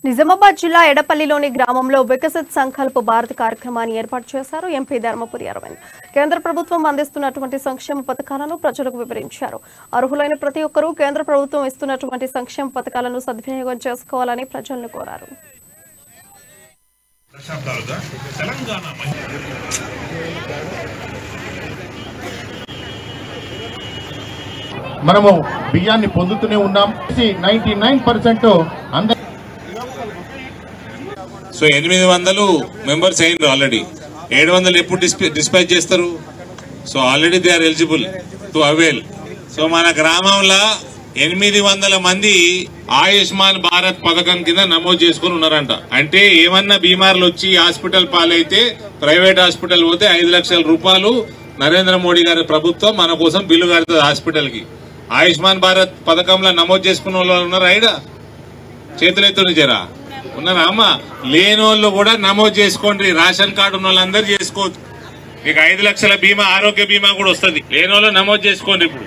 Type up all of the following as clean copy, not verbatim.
నిజామాబాద్ జిల్లా ఎడపల్లిలోని గ్రామంలో వికసిత్ సంకల్ప్ భారత్ కార్యక్రమాన్ని ఏర్పాటు చేశారు ఎంపీ ధర్మపురి అరవింద్. కేంద్ర ప్రభుత్వం అందిస్తున్నటువంటి సంక్షేమ పథకాలను ప్రజలకు వివరించారు. అర్హులైన ప్రతి ఒక్కరూ కేంద్ర ప్రభుత్వం ఇస్తున్నటువంటి సంక్షేమ పథకాలను సద్వినియోగం చేసుకోవాలని ప్రజలను కోరారు. మనము బియ్యాన్ని పొందుతూనే ఉన్నాం. 99% అందరూ. సో 800 మెంబర్స్ అయినారు ఆల్రెడీ. 700 ఎప్పుడు డిస్పాచ్ చేస్తారు? So already they are eligible to avail. So మన గ్రామంలో 800 మంది ఆయుష్మాన్ భారత్ పథకం కింద నమోదు చేసుకుని ఉన్నారంట. అంటే ఏమన్నా బీమార్లు వచ్చి హాస్పిటల్ పాలైతే ప్రైవేట్ హాస్పిటల్ పోతే 5 లక్షల రూపాయలు నరేంద్ర మోడీ గారి ప్రభుత్వం మన కోసం బిల్లు కడుతుంది హాస్పిటల్ కి. ఆయుష్మాన్ భారత్ పథకంలో నమోదు చేసుకున్న వాళ్ళు ఉన్నారా? ఐడా చేతులెత్తుని జరా ఉన్నారా అమ్మ? లేనోళ్ళు కూడా నమోదు చేసుకోండి. రేషన్ కార్డు ఉన్న వాళ్ళందరూ చేసుకోవచ్చు. మీకు 5 లక్షల బీమా, ఆరోగ్య బీమా కూడా వస్తుంది. లేనోళ్ళు నమోదు చేసుకోండి. ఇప్పుడు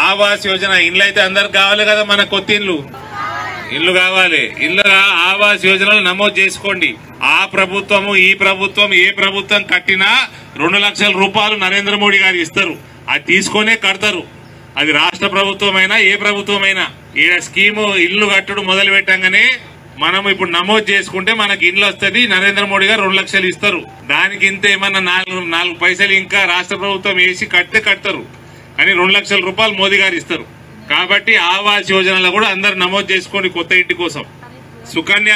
ఆవాస్ యోజన ఇండ్లు అయితే అందరికి కావాలి కదా. మన కొత్త ఇల్లు కావాలి. ఇల్లు ఆవాస్ యోజనలో నమోదు చేసుకోండి. ఆ ప్రభుత్వము ఈ ప్రభుత్వం ఏ ప్రభుత్వం కట్టినా 2 లక్షల రూపాయలు నరేంద్ర మోడీ గారు ఇస్తారు. అది తీసుకొనే కడతారు. అది రాష్ట్ర ప్రభుత్వమైనా ఏ ప్రభుత్వమైనా. ఈ స్కీము ఇల్లు కట్టడు మొదలు పెట్టంగానే మనం ఇప్పుడు నమోదు చేసుకుంటే మనకి ఇండ్లు వస్తుంది. నరేంద్ర మోడీ గారు 2 లక్షలు ఇస్తారు. దానికి ఇంత ఏమన్నా 4 పైసలు ఇంకా రాష్ట్ర ప్రభుత్వం వేసి కడతారు. కానీ 2 లక్షల రూపాయలు మోదీ గారు ఇస్తారు. కాబట్టి ఆవాస్ యోజనలో కూడా అందరు నమోదు చేసుకోండి కొత్త ఇంటి కోసం. సుకన్య